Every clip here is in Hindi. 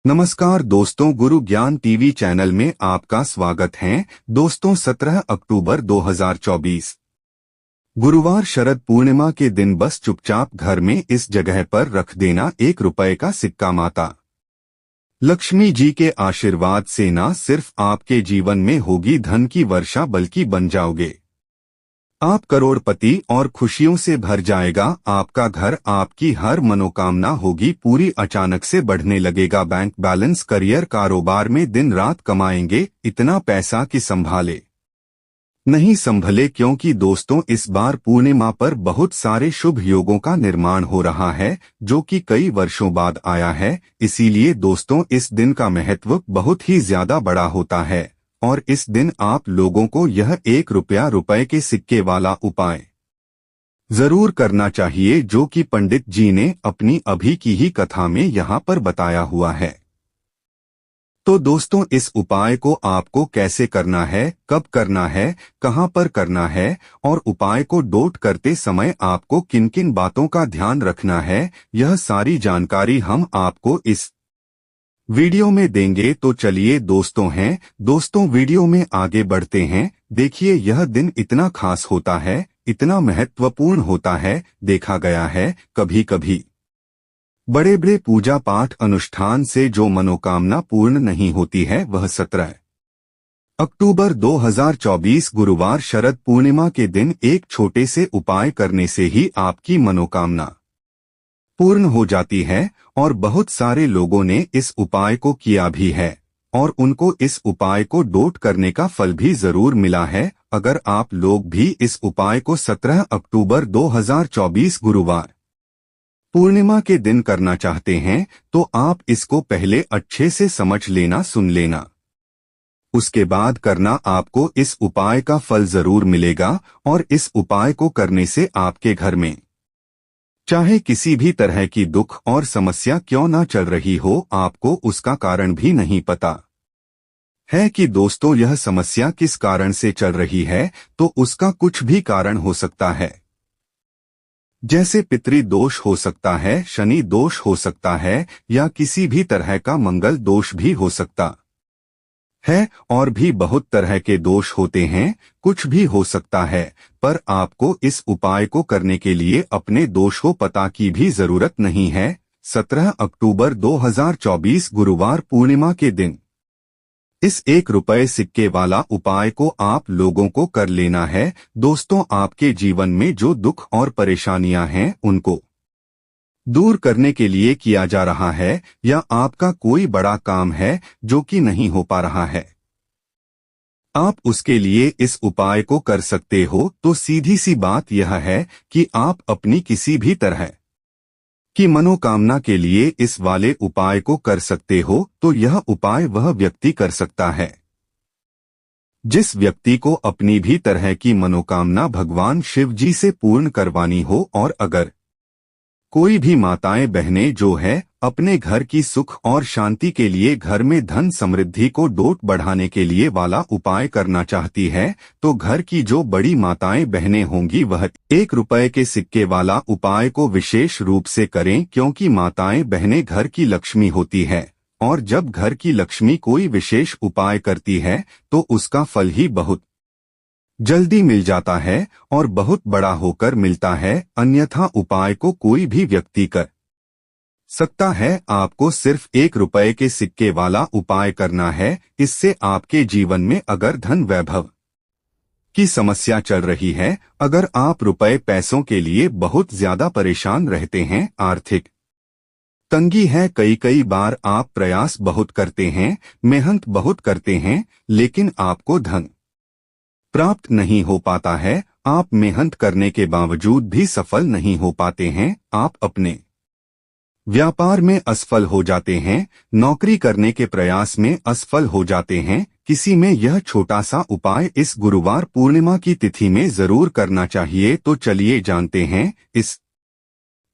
नमस्कार दोस्तों, गुरु ज्ञान टीवी चैनल में आपका स्वागत है। दोस्तों 17 अक्टूबर 2024 गुरुवार शरद पूर्णिमा के दिन बस चुपचाप घर में इस जगह पर रख देना 1 रुपए का सिक्का। माता लक्ष्मी जी के आशीर्वाद से न सिर्फ आपके जीवन में होगी धन की वर्षा बल्कि बन जाओगे आप करोड़पति और खुशियों से भर जाएगा आपका घर। आपकी हर मनोकामना होगी पूरी। अचानक से बढ़ने लगेगा बैंक बैलेंस। करियर कारोबार में दिन रात कमाएंगे इतना पैसा कि संभाले नहीं संभले। क्योंकि दोस्तों इस बार पूर्णिमा पर बहुत सारे शुभ योगों का निर्माण हो रहा है जो कि कई वर्षों बाद आया है। इसीलिए दोस्तों इस दिन का महत्व बहुत ही ज्यादा बड़ा होता है और इस दिन आप लोगों को यह 1 रुपए के सिक्के वाला उपाय जरूर करना चाहिए जो कि पंडित जी ने अपनी अभी की ही कथा में यहाँ पर बताया हुआ है। तो दोस्तों इस उपाय को आपको कैसे करना है, कब करना है, कहाँ पर करना है और उपाय को डोट करते समय आपको किन किन बातों का ध्यान रखना है, यह सारी जानकारी हम आपको इस वीडियो में देंगे। तो चलिए दोस्तों वीडियो में आगे बढ़ते हैं। देखिए यह दिन इतना खास होता है, इतना महत्वपूर्ण होता है। देखा गया है कभी कभी बड़े बड़े पूजा पाठ अनुष्ठान से जो मनोकामना पूर्ण नहीं होती है वह 17 अक्टूबर 2024 गुरुवार शरद पूर्णिमा के दिन एक छोटे से उपाय करने से ही आपकी मनोकामना पूर्ण हो जाती है। और बहुत सारे लोगों ने इस उपाय को किया भी है और उनको इस उपाय को डोट करने का फल भी जरूर मिला है। अगर आप लोग भी इस उपाय को 17 अक्टूबर 2024 गुरुवार पूर्णिमा के दिन करना चाहते हैं तो आप इसको पहले अच्छे से समझ लेना, सुन लेना। उसके बाद करना, आपको इस उपाय का फल जरूर मिलेगा। और इस उपाय को करने से आपके घर में चाहे किसी भी तरह की दुख और समस्या क्यों ना चल रही हो, आपको उसका कारण भी नहीं पता है कि दोस्तों यह समस्या किस कारण से चल रही है, तो उसका कुछ भी कारण हो सकता है। जैसे पितृ दोष हो सकता है, शनि दोष हो सकता है या किसी भी तरह का मंगल दोष भी हो सकता है और भी बहुत तरह के दोष होते हैं। कुछ भी हो सकता है, पर आपको इस उपाय को करने के लिए अपने दोष को पता की भी जरूरत नहीं है। 17 अक्टूबर 2024 गुरुवार पूर्णिमा के दिन इस 1 रुपए सिक्के वाला उपाय को आप लोगों को कर लेना है। दोस्तों आपके जीवन में जो दुख और परेशानियां हैं उनको दूर करने के लिए किया जा रहा है, या आपका कोई बड़ा काम है जो कि नहीं हो पा रहा है, आप उसके लिए इस उपाय को कर सकते हो। तो सीधी सी बात यह है कि आप अपनी किसी भी तरह की मनोकामना के लिए इस वाले उपाय को कर सकते हो। तो यह उपाय वह व्यक्ति कर सकता है जिस व्यक्ति को अपनी भी तरह की मनोकामना भगवान शिव जी से पूर्ण करवानी हो। और अगर कोई भी माताएं बहनें जो है अपने घर की सुख और शांति के लिए, घर में धन समृद्धि को डोट बढ़ाने के लिए वाला उपाय करना चाहती है, तो घर की जो बड़ी माताएं बहनें होंगी वह 1 रुपए के सिक्के वाला उपाय को विशेष रूप से करें। क्योंकि माताएं बहनें घर की लक्ष्मी होती है और जब घर की लक्ष्मी कोई विशेष उपाय करती है तो उसका फल ही बहुत जल्दी मिल जाता है और बहुत बड़ा होकर मिलता है। अन्यथा उपाय को कोई भी व्यक्ति कर सकता है। आपको सिर्फ 1 रुपए के सिक्के वाला उपाय करना है। इससे आपके जीवन में अगर धन वैभव की समस्या चल रही है, अगर आप रुपए पैसों के लिए बहुत ज्यादा परेशान रहते हैं, आर्थिक तंगी है, कई बार आप प्रयास बहुत करते हैं, मेहनत बहुत करते हैं, लेकिन आपको धन प्राप्त नहीं हो पाता है, आप मेहनत करने के बावजूद भी सफल नहीं हो पाते हैं, आप अपने व्यापार में असफल हो जाते हैं, नौकरी करने के प्रयास में असफल हो जाते हैं, किसी में यह छोटा सा उपाय इस गुरुवार पूर्णिमा की तिथि में जरूर करना चाहिए। तो चलिए जानते हैं इस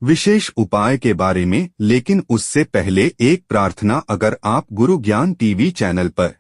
विशेष उपाय के बारे में। लेकिन उससे पहले एक प्रार्थना, अगर आप गुरु ज्ञान टीवी चैनल पर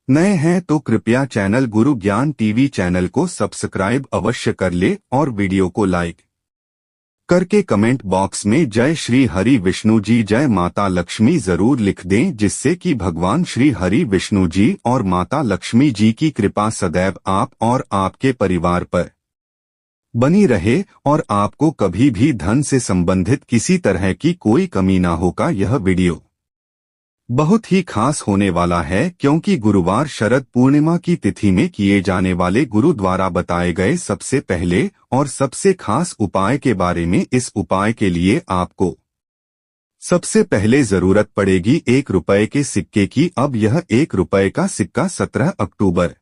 नए हैं तो कृपया चैनल गुरु ज्ञान टीवी चैनल को सब्सक्राइब अवश्य कर ले और वीडियो को लाइक करके कमेंट बॉक्स में जय श्री हरि विष्णु जी जय माता लक्ष्मी जरूर लिख दें, जिससे कि भगवान श्री हरि विष्णु जी और माता लक्ष्मी जी की कृपा सदैव आप और आपके परिवार पर बनी रहे और आपको कभी भी धन से संबंधित किसी तरह की कोई कमी ना हो। का यह वीडियो बहुत ही खास होने वाला है, क्योंकि गुरुवार शरद पूर्णिमा की तिथि में किए जाने वाले गुरु द्वारा बताए गए सबसे पहले और सबसे खास उपाय के बारे में। इस उपाय के लिए आपको सबसे पहले जरूरत पड़ेगी 1 रुपए के सिक्के की। अब यह 1 रुपए का सिक्का 17 अक्टूबर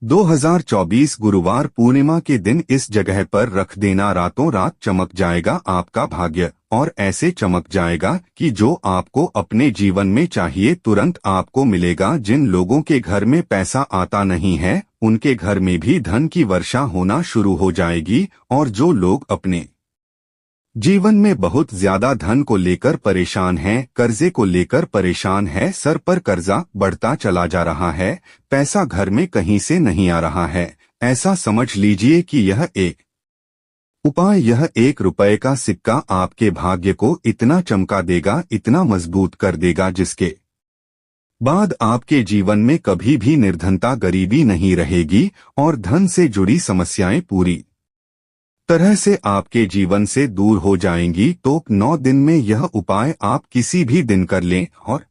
2024 गुरुवार पूर्णिमा के दिन इस जगह पर रख देना। रातों रात चमक जाएगा आपका भाग्य, और ऐसे चमक जाएगा कि जो आपको अपने जीवन में चाहिए तुरंत आपको मिलेगा। जिन लोगों के घर में पैसा आता नहीं है, उनके घर में भी धन की वर्षा होना शुरू हो जाएगी। और जो लोग अपने जीवन में बहुत ज्यादा धन को लेकर परेशान हैं, कर्जे को लेकर परेशान है, सर पर कर्जा बढ़ता चला जा रहा है, पैसा घर में कहीं से नहीं आ रहा है, ऐसा समझ लीजिए कि यह एक उपाय, यह 1 रुपए का सिक्का आपके भाग्य को इतना चमका देगा, इतना मजबूत कर देगा, जिसके बाद आपके जीवन में कभी भी निर्धनता, गरीबी नहीं रहेगी और धन से जुड़ी समस्याएं पूरी तरह से आपके जीवन से दूर हो जाएंगी। तो 9 दिन में यह उपाय आप किसी भी दिन कर लें और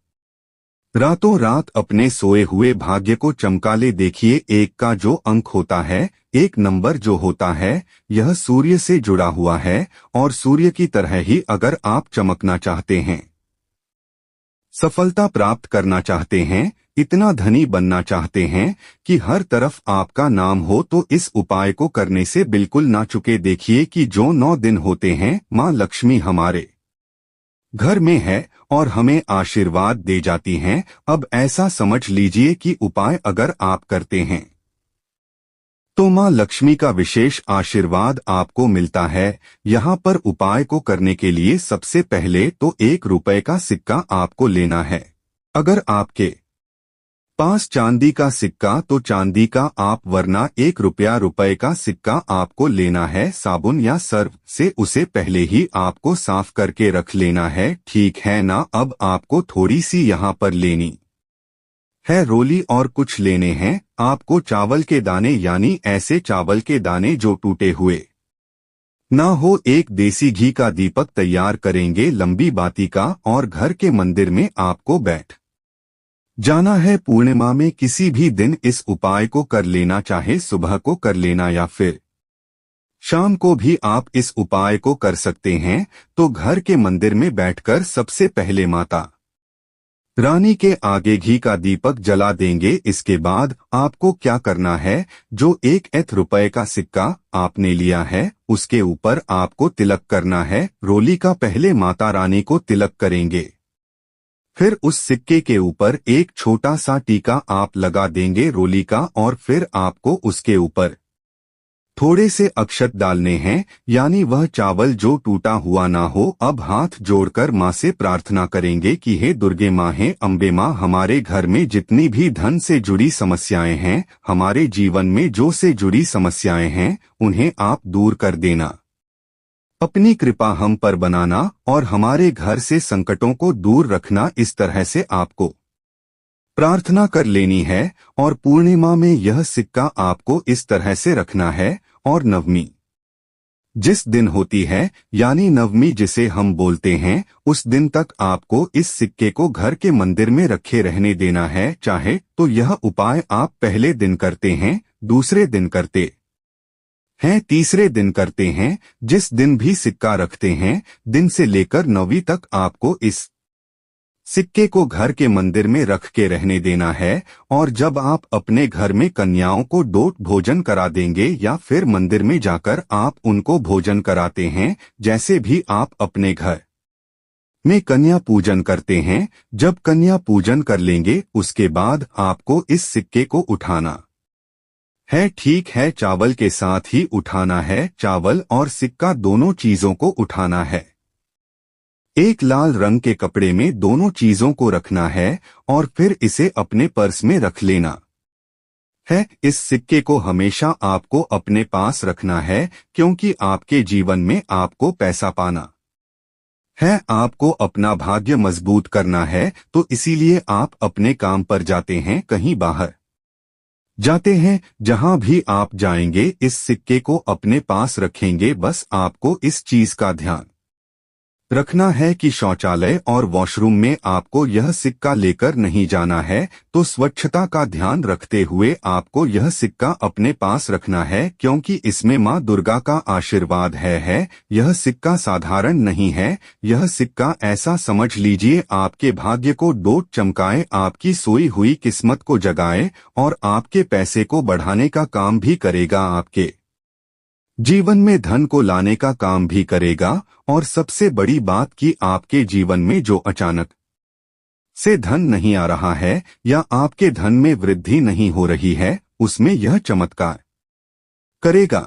रातों रात अपने सोए हुए भाग्य को चमका ले। देखिए, 1 का जो अंक होता है, 1 नंबर जो होता है, यह सूर्य से जुड़ा हुआ है और सूर्य की तरह ही अगर आप चमकना चाहते हैं, सफलता प्राप्त करना चाहते हैं, इतना धनी बनना चाहते हैं कि हर तरफ आपका नाम हो, तो इस उपाय को करने से बिल्कुल ना चुके। देखिए कि जो 9 दिन होते हैं, माँ लक्ष्मी हमारे घर में है और हमें आशीर्वाद दे जाती हैं। अब ऐसा समझ लीजिए कि उपाय अगर आप करते हैं तो माँ लक्ष्मी का विशेष आशीर्वाद आपको मिलता है। यहाँ पर उपाय को करने के लिए सबसे पहले तो 1 रुपए का सिक्का आपको लेना है। अगर आपके पास चांदी का सिक्का तो चांदी का आप, वरना 1 रुपए का सिक्का आपको लेना है। साबुन या सर्फ से उसे पहले ही आपको साफ करके रख लेना है, ठीक है ना। अब आपको थोड़ी सी यहाँ पर लेनी है रोली और कुछ लेने हैं आपको चावल के दाने, यानी ऐसे चावल के दाने जो टूटे हुए ना हो। एक देसी घी का दीपक तैयार करेंगे लंबी बाती का, और घर के मंदिर में आपको बैठ जाना है। पूर्णिमा में किसी भी दिन इस उपाय को कर लेना, चाहे सुबह को कर लेना या फिर शाम को भी आप इस उपाय को कर सकते हैं। तो घर के मंदिर में बैठकर सबसे पहले माता रानी के आगे घी का दीपक जला देंगे। इसके बाद आपको क्या करना है, जो 1 रुपए का सिक्का आपने लिया है, उसके ऊपर आपको तिलक करना है। रोली का पहले माता रानी को तिलक करेंगे, फिर उस सिक्के के ऊपर एक छोटा सा टीका आप लगा देंगे रोली का, और फिर आपको उसके ऊपर थोड़े से अक्षत डालने हैं, यानी वह चावल जो टूटा हुआ ना हो। अब हाथ जोड़कर माँ से प्रार्थना करेंगे कि हे दुर्गे माँ, हे अम्बे माँ, हमारे घर में जितनी भी धन से जुड़ी समस्याएं हैं, हमारे जीवन में जो से जुड़ी समस्याएं हैं, उन्हें आप दूर कर देना, अपनी कृपा हम पर बनाना और हमारे घर से संकटों को दूर रखना। इस तरह से आपको प्रार्थना कर लेनी है। और पूर्णिमा में यह सिक्का आपको इस तरह से रखना है। और नवमी जिस दिन होती है, यानी नवमी जिसे हम बोलते हैं, उस दिन तक आपको इस सिक्के को घर के मंदिर में रखे रहने देना है। चाहे तो यह उपाय आप पहले दिन करते हैं, दूसरे दिन करते हैं, तीसरे दिन करते हैं, जिस दिन भी सिक्का रखते हैं, दिन से लेकर 9वीं तक आपको इस सिक्के को घर के मंदिर में रख के रहने देना है। और जब आप अपने घर में कन्याओं को डोट भोजन करा देंगे, या फिर मंदिर में जाकर आप उनको भोजन कराते हैं, जैसे भी आप अपने घर में कन्या पूजन करते हैं, जब कन्या पूजन कर लेंगे, उसके बाद आपको इस सिक्के को उठाना है। ठीक है, चावल के साथ ही उठाना है, चावल और सिक्का दोनों चीजों को उठाना है। एक लाल रंग के कपड़े में दोनों चीजों को रखना है और फिर इसे अपने पर्स में रख लेना है। इस सिक्के को हमेशा आपको अपने पास रखना है, क्योंकि आपके जीवन में आपको पैसा पाना है, आपको अपना भाग्य मजबूत करना है। तो इसीलिए आप अपने काम पर जाते हैं, कहीं बाहर जाते हैं, जहां भी आप जाएंगे इस सिक्के को अपने पास रखेंगे। बस आपको इस चीज का ध्यान रखना है कि शौचालय और वॉशरूम में आपको यह सिक्का लेकर नहीं जाना है। तो स्वच्छता का ध्यान रखते हुए आपको यह सिक्का अपने पास रखना है, क्योंकि इसमें मां दुर्गा का आशीर्वाद है। यह सिक्का साधारण नहीं है, यह सिक्का ऐसा समझ लीजिए आपके भाग्य को डोट चमकाए, आपकी सोई हुई किस्मत को जगाए और आपके पैसे को बढ़ाने का काम भी करेगा, आपके जीवन में धन को लाने का काम भी करेगा। और सबसे बड़ी बात कि आपके जीवन में जो अचानक से धन नहीं आ रहा है या आपके धन में वृद्धि नहीं हो रही है, उसमें यह चमत्कार करेगा।